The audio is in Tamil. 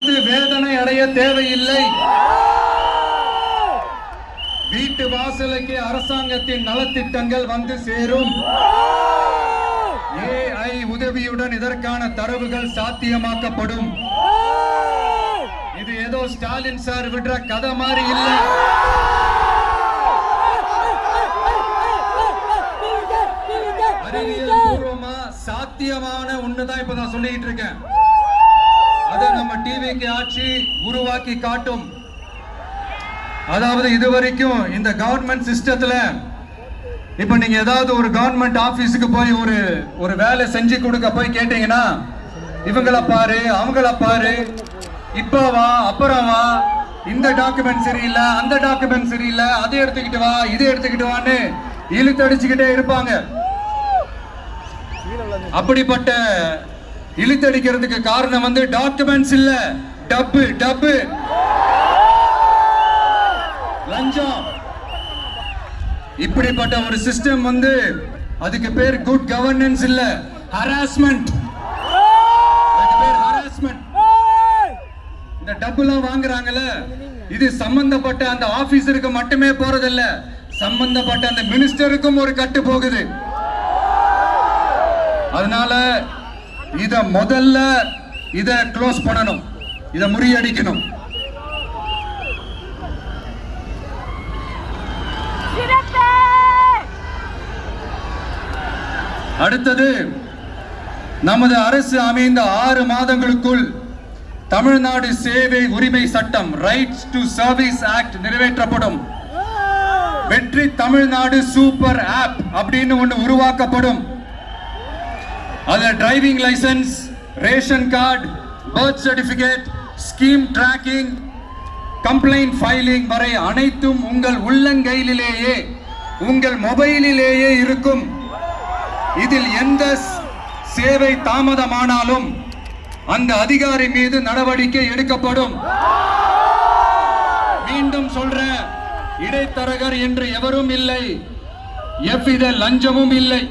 பார்த்து வேதனை அடைய தேவையில்லை. வீட்டு வாசலுக்கு அரசாங்கத்தின் நலத்திட்டங்கள் வந்து சேரும். AI உதவியுடன் இதற்கான தரவுகள் சாத்தியமாக்கப்படும். இது ஏதோ ஸ்டாலின் சார் விடுற கதை மாதிரி இல்லை. அறிவியல் பூர்வமா சாத்தியமான ஒண்ணுதான் இப்ப நான் சொல்லிட்டு இருக்கேன். அதை நம்ம டிவிக்கு ஆட்சி உருவாக்கி காட்டும். அதாவது இதுவரைக்கும் இந்த கவர்மெண்ட் சிஸ்டத்துல இப்ப நீங்க ஏதாவது ஒரு கவர்மெண்ட் ஆபீஸுக்கு போய் ஒரு வேலை செஞ்சு கொடுக்க போய் கேட்டீங்கன்னா, இவங்களை பாரு அவங்கள பாரு, இப்ப வா அப்புறம் வா, இந்த டாக்குமெண்ட் சரியில்லை அந்த டாக்குமெண்ட் சரியில்லை, அதை எடுத்துக்கிட்டு வா இதை எடுத்துக்கிட்டு வான்னு இழுத்தடிச்சுக்கிட்டே இருப்பாங்க. அப்படிப்பட்ட இழுத்தடிக்கிறதுக்கு காரணம் வந்து டாக்குமெண்ட்ஸ் இல்ல, டப்பு டப்பு லஞ்சம். இப்படிப்பட்ட ஒரு சிஸ்டம் வந்து அதுக்கு பேர் குட் கவர்னன்ஸ் இல்ல, ஹராஸ்மெண்ட். இந்த டப்புலாம் வாங்குறாங்கல்ல, இது சம்பந்தப்பட்ட அந்த ஆபீசருக்கு மட்டுமே போறதில்ல, சம்பந்தப்பட்ட அந்த மினிஸ்டருக்கும் ஒரு கட்டு போகுது. அதனால முதல்ல இத க்ளோஸ் பண்ணணும், இத முறியடிக்கணும். அடுத்தது, நமது அரசு அமைந்த 6 மாதங்களுக்குள் தமிழ்நாடு சேவை உரிமை சட்டம் ரைட்ஸ் டு சர்வீஸ் ஆக்ட் நிறைவேற்றப்படும். வெற்றி தமிழ்நாடு சூப்பர் ஆப் அப்படின்னு ஒன்று உருவாக்கப்படும். அதுல driving licence, ration card, birth certificate, scheme tracking, complaint filing வரை அனைத்தும் உங்கள் உள்ளங்கையிலேயே உங்கள் மொபைலிலேயே இருக்கும். இதில் எந்த சேவை தாமதமானாலும் அந்த அதிகாரி மீது நடவடிக்கை எடுக்கப்படும். மீண்டும் சொல்ற, இடைத்தரகர் என்று எவரும் இல்லை, எவ்வித லஞ்சமும் இல்லை.